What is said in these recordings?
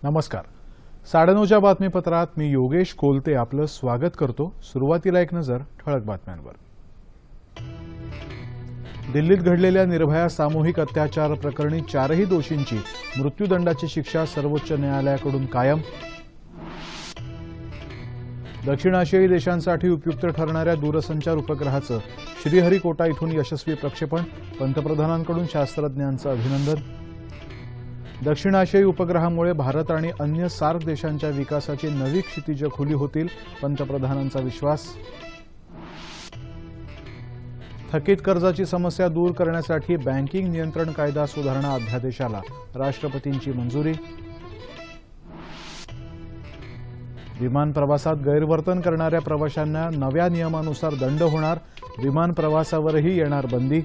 नमस्कार. 9:30च्या बातमीपत्रात मी योगेश कोलते आपलं स्वागत करतो. सुरुवातीला एक नजर ठळक बातम्यांवर. दिल्लीत घडलेल्या निर्भया सामूहिक अत्याचार प्रकरणी 4ही दोषींची मृत्यूदंडाची शिक्षा सर्वोच्च न्यायालयाकडून कायम. दक्षिण आशियाई देशांसाठी उपयुक्त ठरणाऱ्या दूरसंचार उपग्रहाचं श्रीहरिकोटा इथून यशस्वी प्रक्षेपण. पंतप्रधानांकडून शास्त्रज्ञांचं अभिनंदन. दक्षिण आशियाई उपग्रहामुळे भारत आणि अन्य सार्क देशांच्या विकासाची नवी क्षितिजं खुली होतील, पंतप्रधानांचा विश्वास. थकीत कर्जाची समस्या दूर करण्यासाठी बँकिंग नियंत्रण कायदा सुधारणा अध्यादेशाला राष्ट्रपतींची मंजुरी. विमान प्रवासात गैरवर्तन करणाऱ्या प्रवाशांना नव्या नियमानुसार दंड होणार. विमान प्रवासावरही येणार बंदी.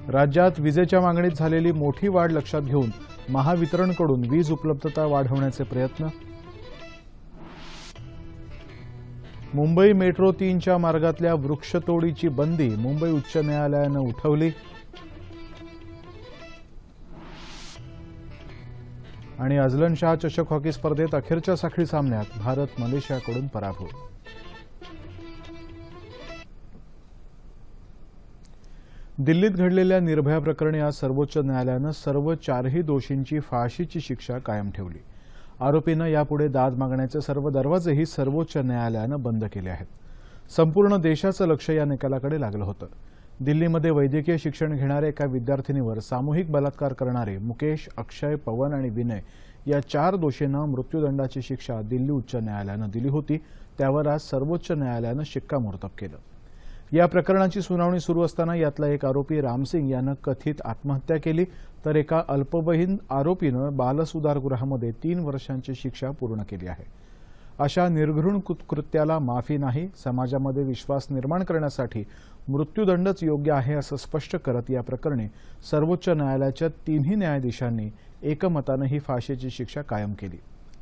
राज्यात विजेच्या मागणीत झालेली मोठी वाढ लक्षात घेऊन महावितरणकडून वीज उपलब्धता वाढवण्याचे प्रयत्न. मुंबई मेट्रो 3च्या मार्गातल्या वृक्षतोडीची बंदी मुंबई उच्च न्यायालयानं उठवली. आणि अझलन शाह चषक हॉकी स्पर्धेत अखेरच्या साखळी सामन्यात भारत मलेशियाकडून पराभव. दिल्लीत घडलेल्या निर्भया प्रकरणी आज सर्वोच्च न्यायालयानं सर्व 4ही दोषींची फाशीची शिक्षा कायम ठेवली. आरोपींना यापुढे दाद मागण्याचे सर्व दरवाजेही सर्वोच्च न्यायालयानं बंद केले आहेत. संपूर्ण देशाचं लक्ष या निकालाकडे लागलं होतं. दिल्लीमध्ये वैद्यकीय शिक्षण घेणाऱ्या एका विद्यार्थिनीवर सामूहिक बलात्कार करणारे मुकेश, अक्षय, पवन आणि विनय या 4 दोषींना मृत्यूदंडाची शिक्षा दिल्ली उच्च न्यायालयानं दिली होती. त्यावर आज सर्वोच्च न्यायालयानं शिक्कामोर्तब केलं. या प्रकरणाची सुनावणी सुरू असताना यातला एक आरोपी रामसिंग यानं कथित आत्महत्या केली, तर एका अल्पवयीन आरोपीनं बालसुधारगृहामध्ये 3 वर्षांची शिक्षा पूर्ण केली आहे. अशा निर्घृण कृत्याला माफी नाही. समाजामध्ये विश्वास निर्माण करण्यासाठी मृत्यूदंडच योग्य आहे असं स्पष्ट करत या प्रकरणी सर्वोच्च न्यायालयाच्या 3ही न्यायाधीशांनी एकमतानं ही फाशीची शिक्षा कायम केली.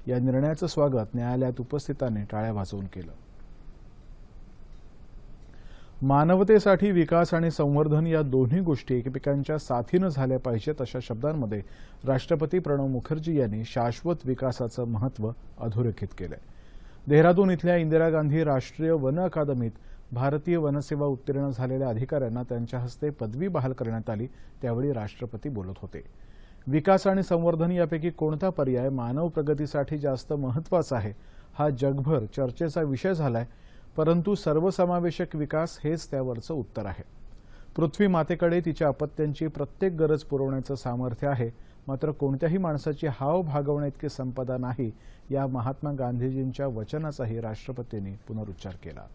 या निर्णयाचं स्वागत न्यायालयात उपस्थितांनी टाळ्या वाजवून केलं. मानवतेसाठी विकास आणि संवर्धन या दोन्ही गोष्टी एकमेकांच्या साथीनं झाल्या पाहिजेत अशा शब्दांमध्ये राष्ट्रपती प्रणव मुखर्जी यांनी शाश्वत विकासाचं महत्त्व अधोरेखित केलंय. देहरादून इथल्या इंदिरा गांधी राष्ट्रीय वन अकादमीत भारतीय वनसेवा उत्तीर्ण झालेल्या अधिकाऱ्यांना त्यांच्या हस्ते पदवी बहाल करण्यात आली. त्यावेळी राष्ट्रपती बोलत होते. विकास आणि संवर्धन यापैकी कोणता पर्याय मानव प्रगतीसाठी जास्त महत्त्वाचा आहे हा जगभर चर्चेचा विषय झालाय, परंतु सर्वसमावेशक विकास हेच त्यावरचं उत्तर आहे. पृथ्वी मातेकडे तिच्या अपत्यांची प्रत्येक गरज पुरवण्याचं सामर्थ्य आहे, मात्र कोणत्याही माणसाची हाव भागवण्याइतकी संपदा नाही, या महात्मा गांधीजींच्या वचनाचाही राष्ट्रपतींनी पुनरुच्चार केला.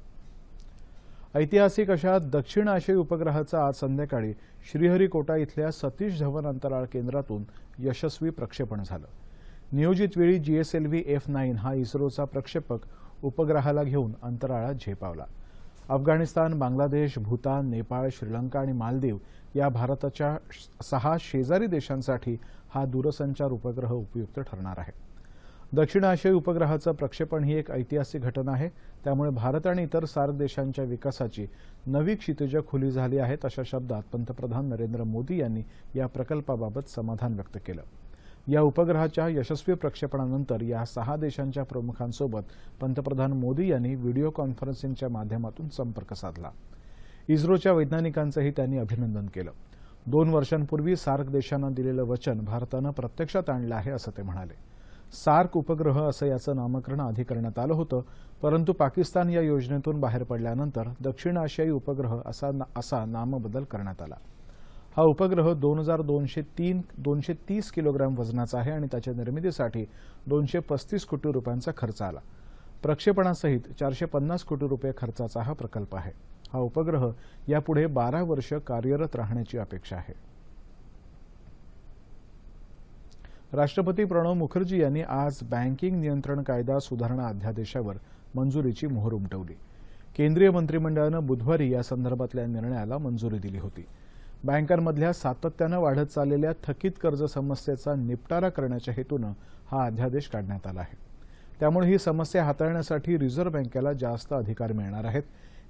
ऐतिहासिक अशा दक्षिण आशियाई उपग्रहाचं आज संध्याकाळी श्रीहरिकोटा इथल्या सतीश धवन अंतराळ केंद्रातून यशस्वी प्रक्षेपण झालं. नियोजित वेळी GSLV F9 हा इस्रोचा प्रक्षेपक उपग्रहाला घेऊन अंतराळात झेपावला. अफगाणिस्तान, बांगलादेश, भूतान, नेपाळ, श्रीलंका आणि मालदीव या भारताच्या 6 शेजारी देशांसाठी हा दूरसंचार उपग्रह उपयुक्त ठरणार आहे. दक्षिण आशियाई उपग्रहाचं प्रक्षेपण ही एक ऐतिहासिक घटना आहे. त्यामुळे भारत आणि इतर सार्क देशांच्या विकासाची नवी क्षितिजं खुली झाली आहेत अशा शब्दात पंतप्रधान नरेंद्र मोदी यांनी या प्रकल्पाबाबत समाधान व्यक्त केलं. या उपग्रहाच्या यशस्वी प्रक्षेपणानंतर या 6 देशांच्या प्रमुखांसोबत पंतप्रधान मोदी यांनी व्हिडिओ कॉन्फरन्सिंगच्या माध्यमातून संपर्क साधला. इस्रोच्या वैज्ञानिकांचंही त्यांनी अभिनंदन केलं. 2 वर्षांपूर्वी सार्क देशांना दिलेलं वचन भारतानं प्रत्यक्षात आणलं आहे असं ते म्हणाले. सार्क उपग्रह असं याचं नामकरण आधी करण्यात आलं होतं, परंतु पाकिस्तान या योजनेतून बाहेर पडल्यानंतर दक्षिण आशियाई उपग्रह असा नामबदल करण्यात आला. हा उपग्रह 2230 किलोग्रॅम वजनाचा आहे आणि त्याच्या निर्मितीसाठी 235 कोटी रुपयांचा खर्च आला. प्रक्षेपणासहित 450 कोटी रुपये खर्चाचा हा प्रकल्प आहे. हा उपग्रह यापुढे 12 वर्ष कार्यरत राहण्याची अपेक्षा आहे. राष्ट्रपती प्रणव मुखर्जी यांनी आज बँकिंग नियंत्रण कायदा सुधारणा अध्यादेशावर मंजुरीची मोहर उमटवली. केंद्रीय मंत्रिमंडळानं बुधवारी या संदर्भातल्या निर्णयाला मंजुरी दिली होती. बँकांमधल्या सातत्यानं वाढत चाललेल्या थकीत कर्ज समस्येचा निपटारा करण्याच्या हेतूनं हा अध्यादेश काढण्यात आला आहे. त्यामुळे ही समस्या हाताळण्यासाठी रिझर्व्ह बँकेला जास्त अधिकार मिळणार आहेत.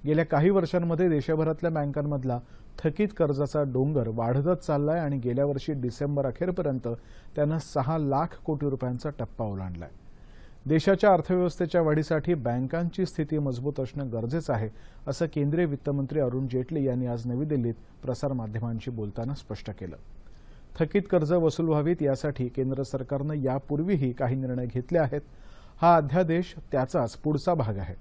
गेल्या काही वर्षांमध्ये देशभरातल्या बँकांमधला थकीत कर्जाचा डोंगर वाढतच चाललाय आणि गेल्या वर्षी डिसेंबर अखेरपर्यंत त्यानं 6 लाख कोटी रुपयांचा टप्पा ओलांडलाय. देशाच्या अर्थव्यवस्थेच्या वाढीसाठी बँकांची स्थिती मजबूत असणं गरजेचं आहे, असं केंद्रीय वित्तमंत्री अरुण जेटली यांनी आज नवी दिल्लीत प्रसारमाध्यमांशी बोलताना स्पष्ट केलं. थकीत कर्ज वसूल व्हावीत यासाठी केंद्र सरकारनं यापूर्वीही काही निर्णय घेतले आहेत. हा अध्यादेश त्याचाच पुढचा भाग आहे.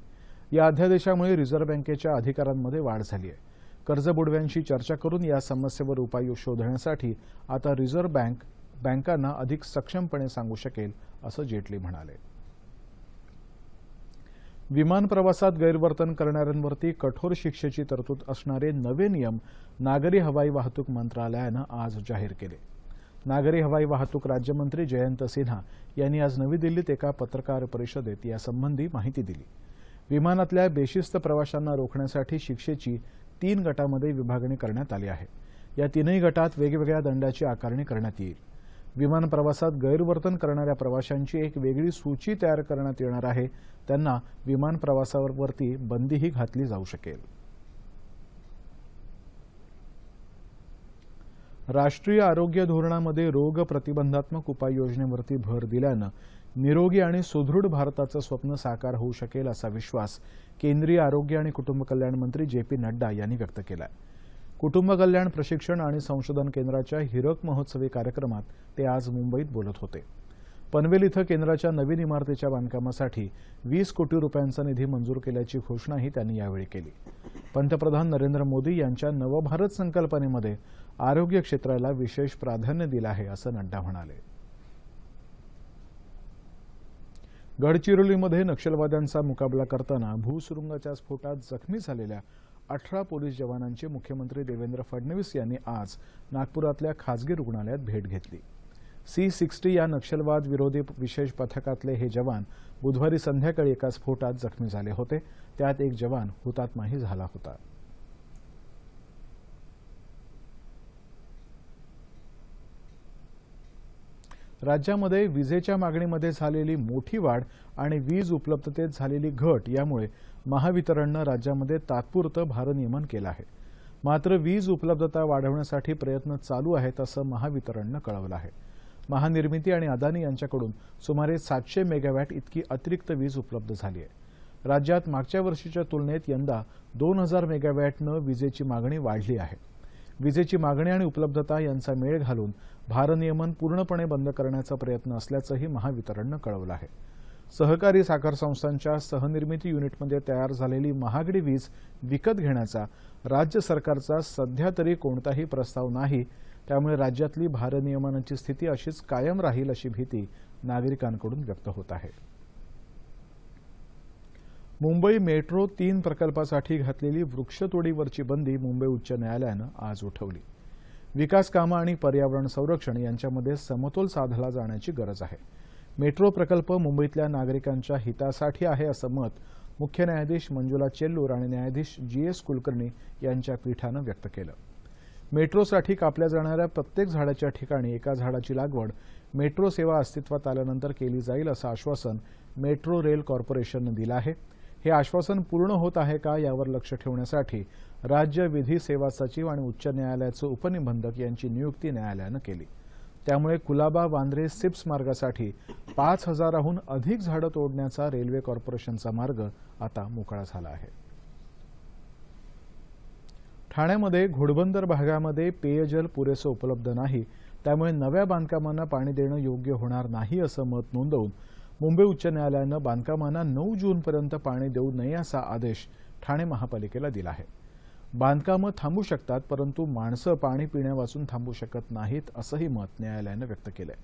या अध्यादेशामुळे रिझर्व्ह बँकेच्या अधिकारांमध्ये वाढ झाली आहे. कर्जबुडव्यांशी चर्चा करून या समस्येवर उपाय शोधण्यासाठी आता रिझर्व्ह बँक बँकांना अधिक सक्षमपणे सांगू शकेल, असं जेटली म्हणाले. विमान प्रवासात गैरवर्तन करणाऱ्यांवरती कठोर शिक्षेची तरतूद असणारे नवे नियम नागरी हवाई वाहतूक मंत्रालयानं आज जाहीर केले. नागरी हवाई वाहतूक राज्यमंत्री जयंत सिन्हा यांनी आज नवी दिल्लीत एका पत्रकार परिषदेत यासंबंधी माहिती दिली. विमानातल्या बेशिस्त प्रवाशांना रोखण्यासाठी शिक्षेची 3 गटामध्ये विभागणी करण्यात आली आहे. या 3ही गटात वेगवेगळ्या दंडाची आकारणी करण्यात येईल. विमान प्रवासात गैरवर्तन करणाऱ्या प्रवाशांची एक वेगळी सूची तयार करण्यात येणार आहे. त्यांना विमान प्रवासावरती बंदीही घातली जाऊ शकेल. राष्ट्रीय आरोग्य धोरणामध्ये रोग प्रतिबंधात्मक उपाययोजनेवरती भर दिल्यानं निरोगी आणि सुदृढ भारताचं स्वप्न साकार होऊ शकेल असा विश्वास केंद्रीय आरोग्य आणि कुटुंब कल्याण मंत्री जे.पी. नड्डा यांनी व्यक्त केला. कुटुंब कल्याण प्रशिक्षण आणि संशोधन केंद्राच्या हिरक महोत्सवी कार्यक्रमात ते आज मुंबईत बोलत होते. पनवेल इथं केंद्राच्या नवीन इमारतीच्या बांधकामासाठी 20 कोटी रुपयांचा निधी मंजूर केल्याची घोषणाही त्यांनी यावेळी केली. पंतप्रधान नरेंद्र मोदी यांच्या नवभारत संकल्पनेमध्ये आरोग्य क्षेत्राला विशेष प्राधान्य दिलं आहे, असं नड्डा म्हणाले. गडचिरोलीमध्ये नक्षलवाद्यांचा मुकाबला करताना भूसुरुंगाच्या स्फोटात जखमी झालेल्या 18 पोलीस जवानांची मुख्यमंत्री देवेंद्र फडणवीस यांनी आज नागपुरातल्या खासगी रुग्णालयात भेट घेतली. C-60 या नक्षलवाद विरोधी विशेष पथकातले हे जवान बुधवारी संध्याकाळी एका स्फोटात जखमी झाले होते. त्यात एक जवान हुतात्माही झाला होता. राज्यामध्ये विजेच्या मागणीमध्ये झालेली मोठी वाढ आणि वीज उपलब्धतेत झालेली घट यामुळे महावितरणनं राज्यामध्ये तात्पुरतं भारनियमन केलं आहे. मात्र वीज उपलब्धता वाढवण्यासाठी प्रयत्न चालू आहेत, असं महावितरणनं कळवलं आहे. महानिर्मिती आणि अदानी यांच्याकडून सुमारे 700 मेगावॅट इतकी अतिरिक्त वीज उपलब्ध झाली आहे. राज्यात मागच्या वर्षीच्या तुलनेत यंदा 2000 मेगावॅटनं विजेची मागणी वाढली आहे. विजेची मागणी आणि उपलब्धता यांचा मेळ घालून भारनियमन पूर्णपणे बंद करण्याचा प्रयत्न असल्याचंही महावितरणनं कळवलं आहे. सहकारी साखर संस्थांच्या सहनिर्मिती युनिटमध्ये तयार झालेली महागडी वीज विकत घेण्याचा राज्य सरकारचा सध्या तरी कोणताही प्रस्ताव नाही. त्यामुळे राज्यातली भारनियमनाची स्थिती अशीच कायम राहील अशी भीती नागरिकांकडून व्यक्त होत आहे. मुंबई मेट्रो 3 प्रकल्पासाठी घातलेली वृक्षतोडीवरची बंदी मुंबई उच्च न्यायालयानं आज उठवली. विकास कामं आणि पर्यावरण संरक्षण यांच्यामध्ये समतोल साधला जाण्याची गरज आहे. मेट्रो प्रकल्प मुंबईतल्या नागरिकांच्या हितासाठी आहे असं मत मुख्य न्यायाधीश मंजुला चेल्लूर आणि न्यायाधीश जी.एस. कुलकर्णी यांच्या पीठानं व्यक्त केलं. मेट्रोसाठी कापल्या जाणाऱ्या प्रत्येक झाडाच्या ठिकाणी एका झाडाची लागवड मेट्रो सेवा अस्तित्वात आल्यानंतर केली जाईल असं आश्वासन मेट्रो रेल कॉर्पोरेशननं दिलं आहे. हे आश्वासन पूर्ण होत आहे का यावर लक्ष ठेवण्यासाठी राज्य विधी सेवा सचिव आणि उच्च न्यायालयाचे उपनिबंधक यांची नियुक्ती न्यायालयानं केली. त्यामुळे कुलाबा वांद्रे सिप्स मार्गासाठी 5000हून अधिक झाडं तोडण्याचा रेल्वे कॉर्पोरेशनचा मार्ग आता मोकळा झाला आहे. ठाण्यामध्ये घोडबंदर भागामध्ये पेयजल पुरेसं उपलब्ध नाही. त्यामुळे नव्या बांधकामांना पाणी देणं योग्य होणार नाही असं मत नोंदवून मुंबई उच्च न्यायालयानं बांधकामांना 9 जूनपर्यंत पाणी देऊ नये असा आदेश ठाणे महापालिकेला दिला आहे. बांधकामं थांबू शकतात, परंतु माणसं पाणी पिण्यावाचून थांबू शकत नाहीत असंही मत न्यायालयानं व्यक्त केलंय.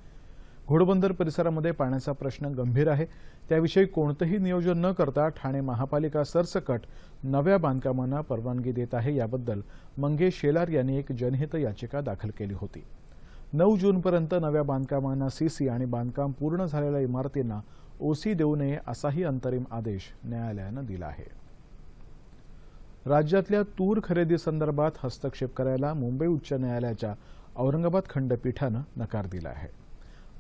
घोडबंदर परिसरामध्ये पाण्याचा प्रश्न गंभीर आहे. त्याविषयी कोणतंही नियोजन न करता ठाणे महापालिका सरसकट नव्या बांधकामांना परवानगी देत आहे. याबद्दल मंगेश शेलार यांनी एक जनहित याचिका दाखल केली होती. 9 जूनपर्यंत नव्या बांधकामांना सीसी आणि बांधकाम पूर्ण झालेल्या इमारतींना ओसी देऊ नये असाही अंतरिम आदेश न्यायालयानं दिला आहे. राज्यातल्या तूर खरेदीसंदर्भात हस्तक्षेप करायला मुंबई उच्च न्यायालयाच्या औरंगाबाद खंडपीठानं नकार दिला आहे.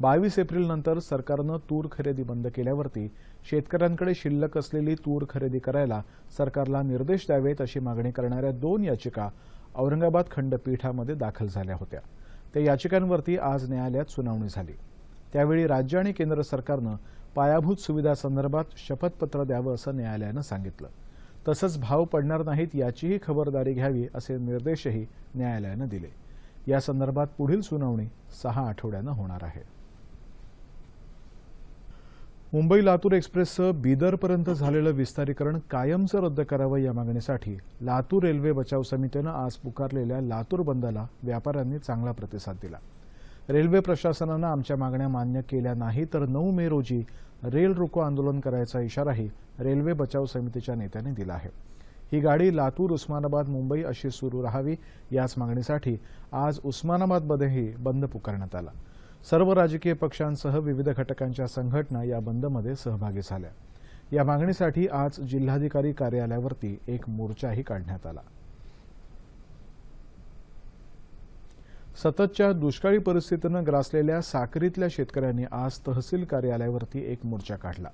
22 एप्रिलनंतर सरकारनं तूर खरेदी बंद केल्यावरती शेतकऱ्यांकडे शिल्लक असलेली तूर खरेदी करायला सरकारला निर्देश द्यावेत अशी मागणी करणाऱ्या 2 याचिका औरंगाबाद खंडपीठामध्ये दाखल झाल्या होत्या। त्या याचिकांवरती आज न्यायालयात सुनावणी झाली। त्यावेळी राज्य आणि केंद्र सरकारनं पायाभूत सुविधांसंदर्भात शपथपत्र द्यावं असं न्यायालयानं सांगितलं। तसंच भाव पडणार नाहीत याचीही खबरदारी घ्यावी असे निर्देशही न्यायालयानं दिले। या संदर्भात पुढील सुनावणी 6 आठवड्यानं होणार आहे। मुंबई लातूर एक्सप्रेसचं बीदरपर्यंत झालेलं विस्तारीकरण कायमचं रद्द करावं या मागणीसाठी लातूर रेल्वे बचाव समितीनं आज पुकारलेल्या लातूर बंदला व्यापाऱ्यांनी चांगला प्रतिसाद दिला। रेल्वे प्रशासनानं आमच्या मागण्या मान्य केल्या नाही तर 9 मे रोजी रेल रोको आंदोलन करायचा इशाराही रेल्वे बचाव समितीच्या नेत्यांनी दिला आहे। ही गाडी लातूर उस्मानाबाद मुंबई अशी सुरू राहावी याच मागणीसाठी आज उस्मानाबादमध्येही बंद पुकारण्यात आला। सर्व राजकीय पक्षांसह विविध घटकांच्या संघटना या बंदमध्ये सहभागी झाल्या। या मागणीसाठी आज जिल्हाधिकारी कार्यालयावरती एक मोर्चाही काढण्यात आला। सततच्या दुष्काळी परिस्थितीनं ग्रासलेल्या साक्रीतल्या शेतकऱ्यांनी आज तहसील कार्यालयावरती एक मोर्चा काढला।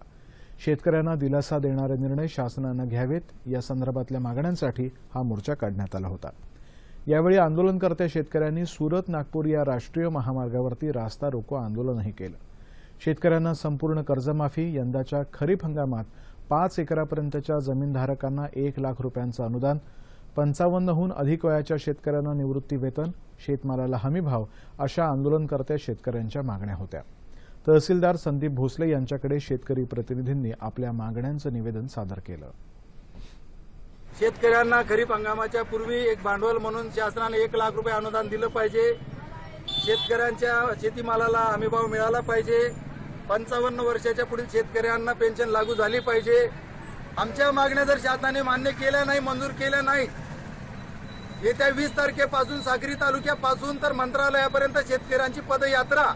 शेतकऱ्यांना दिलासा देणारे निर्णय शासनानं घ्यावेत या संदर्भातल्या मागण्यांसाठी हा मोर्चा काढण्यात आला होता। यावेळी आंदोलनकर्त्या शेतकऱ्यांनी सुरत नागपूर या राष्ट्रीय महामार्गावरती रास्ता रोको आंदोलनही केलं। शेतकऱ्यांना संपूर्ण कर्जमाफी, यंदाच्या खरीप हंगामात 5 एकरापर्यंतच्या जमीनधारकांना 1 लाख रुपयांचं अनुदान, 55हून अधिक वयाच्या शेतकऱ्यांना निवृत्ती वेतन, शेतमालाला हमीभाव अशा आंदोलनकर्त्या शेतकऱ्यांच्या मागण्या होत्या। तहसीलदार संदीप भोसले यांच्याकडे शेतकरी प्रतिनिधींनी आपल्या मागण्यांचं निवेदन सादर केलं। शेतकऱ्यांना खरीप हंगामाच्या पूर्वी एक भांडवल म्हणून शासनाने 1 लाख रुपये अनुदान दिलं पाहिजे। शेतकऱ्यांच्या शेतीमालाला हमीभाव मिळाला पाहिजे। 55 वर्षाच्या पुढील शेतकऱ्यांना पेन्शन लागू झाली पाहिजे। आमच्या मागण्या जर शासनाने मान्य केल्या नाही, मंजूर केल्या नाही, येत्या 20 तारखेपासून साक्री तालुक्यापासून तर मंत्रालयापर्यंत शेतकऱ्यांची पदयात्रा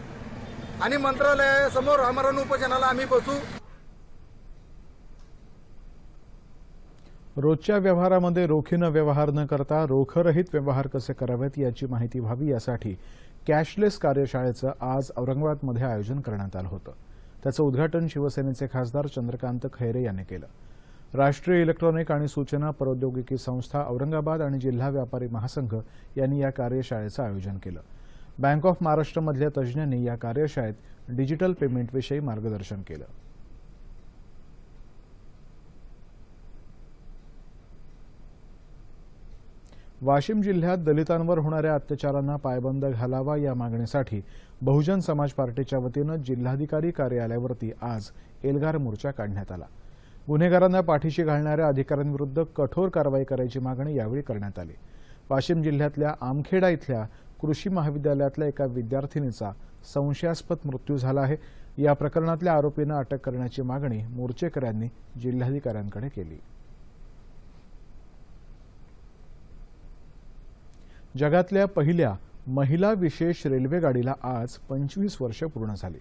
आणि मंत्रालयासमोर आमरण उपोषणाला आम्ही बसू। रोजच्या व्यवहारामध्ये रोखीनं व्यवहार न करता रोखरहित व्यवहार कसे करावेत याची माहिती व्हावी यासाठी कॅशलेस कार्यशाळेचं आज औरंगाबादमध्ये आयोजन करण्यात आलं होतं। त्याचं उद्घाटन शिवसेनेचे खासदार चंद्रकांत खैरे यांनी केलं। राष्ट्रीय इलेक्ट्रॉनिक आणि सूचना प्रौद्योगिकी संस्था औरंगाबाद आणि जिल्हा व्यापारी महासंघ यांनी या कार्यशाळेचं आयोजन केलं। बँक ऑफ महाराष्ट्रमधल्या तज्ज्ञांनी या कार्यशाळेत डिजिटल पेमेंटविषयी मार्गदर्शन केलं। वाशिम जिल्ह्यात दलितांवर होणाऱ्या अत्याचारांना पायबंद घालावा या मागणीसाठी बहुजन समाज पार्टीच्या वतीनं जिल्हाधिकारी कार्यालयावरती आज एल्गार मोर्चा काढण्यात आला। गुन्हेगारांना पाठीशी घालणाऱ्या अधिकाऱ्यांविरुद्ध कठोर कारवाई करायची मागणी यावेळी करण्यात आली। वाशिम जिल्ह्यातल्या आमखेडा इथल्या कृषी महाविद्यालयातल्या एका विद्यार्थिनीचा संशयास्पद मृत्यू झाला आहे। या प्रकरणातल्या आरोपींना अटक करण्याची मागणी मोर्चेकऱ्यांनी जिल्हाधिकाऱ्यांकडे केली। जगातल्या पहिल्या महिला विशेष रेल्वे गाडीला आज 25 वर्ष पूर्ण झाली।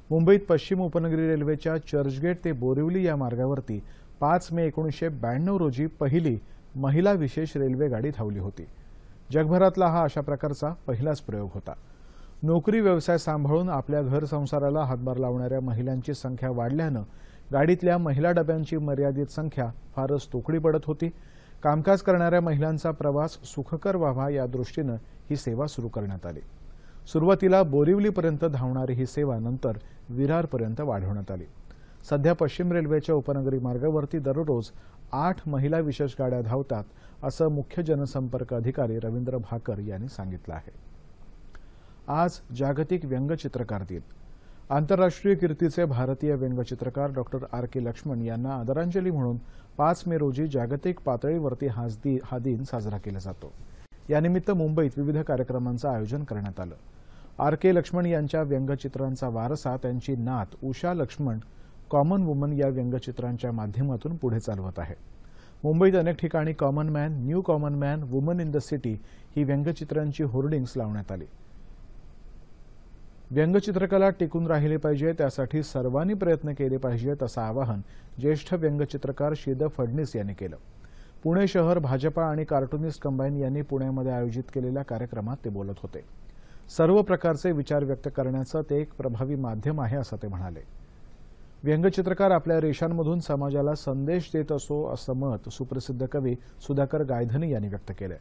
मुंबईत पश्चिम उपनगरी रेल्वेच्या चर्चगेट ते बोरिवली या मार्गावरती 5 मे 1992 रोजी पहिली महिला विशेष रेल्वे गाडी धावली होती। जगभरातला हा अशा प्रकारचा पहिलाच प्रयोग होता। नोकरी व्यवसाय सांभाळून आपल्या घर संसाराला हातभार लावणाऱ्या महिलांची संख्या वाढल्यानं गाडीतल्या महिला डब्यांची मर्यादित संख्या फारच तोकडी पडत होती। कामकाज करणाऱ्या महिलांचा प्रवास सुखकर व्हावा या दृष्टीनं ही सेवा सुरू करण्यात आली। सुरुवातीला बोरिवलीपर्यंत धावणारी ही सेवा नंतर विरारपर्यंत वाढवण्यात आली। सध्या पश्चिम रेल्वेच्या उपनगरी मार्गावरती दररोज 8 महिला विशेष गाड्या धावतात असं मुख्य जनसंपर्क अधिकारी रवींद्र भाकर यांनी सांगितलं आहे। आज जागतिक व्यंगचित्रकार दिन। आंतरराष्ट्रीय कीर्तीचे भारतीय व्यंगचित्रकार डॉक्टर R.K. लक्ष्मण यांना आदरांजली म्हणून 5 मे रोजी जागतिक पातळीवरती हा दिन साजरा केला जातो। यानिमित्त मुंबईत विविध कार्यक्रमांचं आयोजन करण्यात आलं। R.K. लक्ष्मण यांच्या व्यंगचित्रांचा वारसा त्यांची नात उषा लक्ष्मण कॉमन वुमन या व्यंगचित्रांच्या माध्यमातून पुढे चालवत आहे। मुंबईत अनेक ठिकाणी common man, new common man, woman in the city ही व्यंगचित्रांची होर्डिंग्स लावण्यात आली। व्यंगचित्रकला टिकून राहिली पाहिजे, त्यासाठी सर्वांनी प्रयत्न केले पाहिजेत असं आवाहन ज्येष्ठ व्यंगचित्रकार श्रीधर फडणीस यांनी केलं। पुणे शहर भाजपा आणि कार्टुनिस्ट कंबाईन यांनी पुण्यामध्ये आयोजित केलेल्या कार्यक्रमात ते बोलत होते। सर्व प्रकारचे विचार व्यक्त करण्याचं ते एक प्रभावी माध्यम आहे असं ते म्हणाले. व्यंगचित्रकार आपल्या रेषांमधून समाजाला संदेश देत असो असं मत सुप्रसिद्ध कवी सुधाकर गायधनी यांनी व्यक्त केलंय.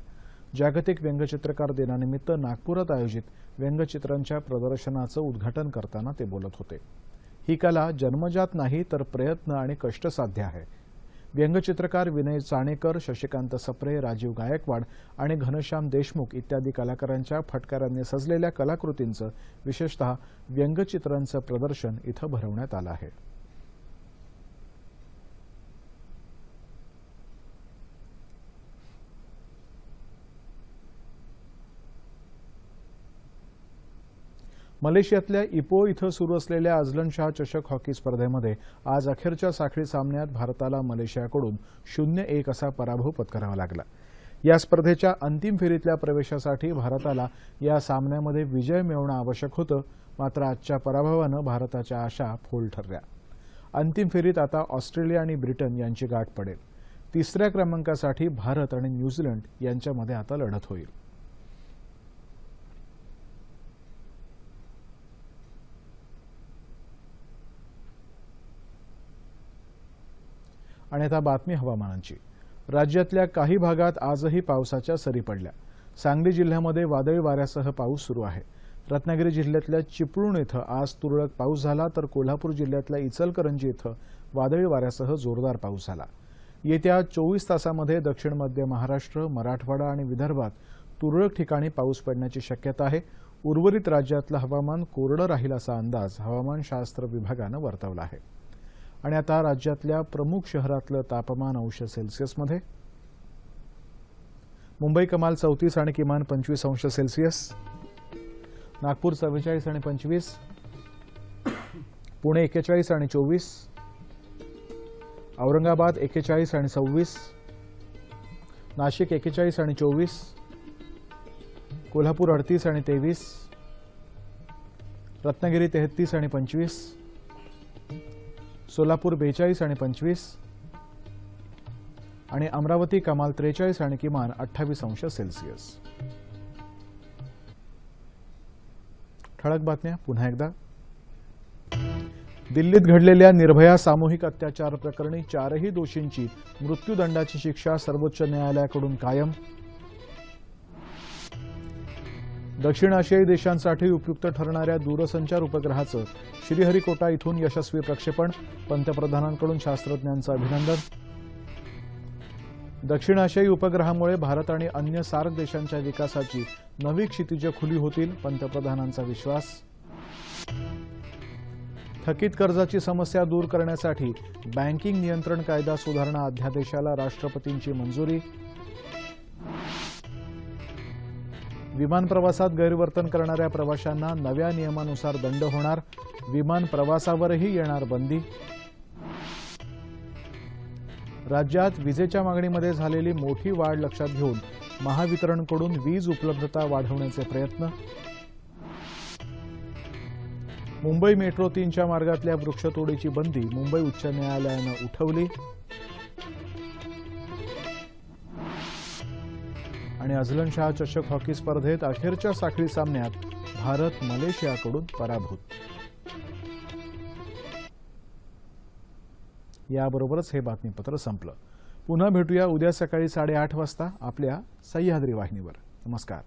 जागतिक व्यंगचित्रकार दिनानिमित्त नागपुरात आयोजित व्यंगचित्रांच्या प्रदर्शनाचं उद्घाटन करताना ते बोलत होते. ही कला जन्मजात नाही तर प्रयत्न आणि कष्टसाध्य आहे. व्यंगचित्रकार विनय चाणेकर, शशिकांत सप्रे, राजीव गायकवाड आणि घनश्याम देशमुख इत्यादी कलाकारांच्या फटकारांनी सजलेल्या कलाकृतींचं विशेषतः व्यंगचित्रांचं प्रदर्शन इथं भरवण्यात आलं आहे. मलेशियातल्या इपो इथं सुरू असलेल्या अझलन शाह चषक हॉकी स्पर्धेमध्ये आज अखेरच्या साखळी सामन्यात भारताला मलेशियाकडून 0-1 असा पराभव पत्करावा लागला. या स्पर्धेच्या अंतिम फेरीतल्या प्रवेशासाठी भारताला या सामन्यामध्ये विजय मिळवणं आवश्यक होतं. मात्र आजच्या पराभवानं भारताच्या आशा फोल ठरल्या. अंतिम फेरीत आता ऑस्ट्रेलिया आणि ब्रिटन यांची गाठ पडेल. तिसऱ्या क्रमांकासाठी भारत आणि न्यूझीलंड यांच्यामध्ये आता लढत होईल. आणि आता बातमी हवामानाची. राज्यातल्या काही भागात आजही पावसाच्या सरी पडल्या. सांगली जिल्ह्यामध्ये वादळी वाऱ्यासह पाऊस सुरू आहे. रत्नागिरी जिल्ह्यातल्या चिपळूण इथं आज तुरळक पाऊस झाला तर कोल्हापूर जिल्ह्यातल्या इचलकरंजी इथं वादळी वाऱ्यासह जोरदार पाऊस झाला. येत्या 24 तासांमध्ये दक्षिण मध्य महाराष्ट्र, मराठवाडा आणि विदर्भात तुरळक ठिकाणी पाऊस पडण्याची शक्यता आहे. उर्वरित राज्यातलं हवामान कोरडं राहील असा अंदाज हवामानशास्त्र विभागानं वर्तवला आहे. आणि आता राज्यातल्या प्रमुख शहरातलं तापमान अंश सेल्सिअसमध्ये. मुंबई कमाल 34 आणि किमान 25 अंश सेल्सिअस, नागपूर 44 आणि 25, पुणे 41 आणि 24, औरंगाबाद 41 आणि 26, नाशिक 41 आणि 24, कोल्हापूर 38 आणि 23, रत्नागिरी 33 आणि 25, सोलापूर 42 आणि 25 आणि अमरावती कमाल 43 आणि किमान 28 अंश सेल्सिअस. ठळक बातम्या पुन्हा एकदा. दिल्लीत घडलेल्या निर्भया सामूहिक अत्याचार प्रकरणी 4ही दोषींची मृत्यूदंडाची शिक्षा सर्वोच्च न्यायालयाकडून कायम. दक्षिण आशियाई देशांसाठी उपयुक्त ठरणाऱ्या दूरसंचार उपग्रहाचं श्रीहरिकोटा इथून यशस्वी प्रक्षेपण. पंतप्रधानांकडून शास्त्रज्ञांचं अभिनंदन. दक्षिण आशियाई उपग्रहामुळे भारत आणि अन्य सार्क देशांच्या विकासाची नवी क्षितिजं खुली होतील, पंतप्रधानांचा विश्वास. थकीत कर्जाची समस्या दूर करण्यासाठी बँकिंग नियंत्रण कायदा सुधारणा अध्यादेशाला राष्ट्रपतींची मंजुरी. विमान प्रवासात गैरवर्तन करणाऱ्या प्रवाशांना नव्या नियमानुसार दंड होणार. विमान प्रवासावरही येणार बंदी. राज्यात विजेच्या मागणीमध्ये झालेली मोठी वाढ लक्षात घेऊन महावितरणकडून वीज उपलब्धता वाढवण्याचे प्रयत्न. मुंबई मेट्रो 3च्या मार्गातल्या वृक्षतोडीची बंदी मुंबई उच्च न्यायालयानं उठवली. आणि अझलन शाह चषक हॉकी स्पर्धेत अखेरच्या साखळी सामन्यात भारत मलेशियाकडून पराभूत. याबरोबरच हे बातमीपत्र संपलं. पुन्हा भेटूया उद्या सकाळी 8:30 वाजता आपल्या सह्याद्री वाहिनीवर. नमस्कार.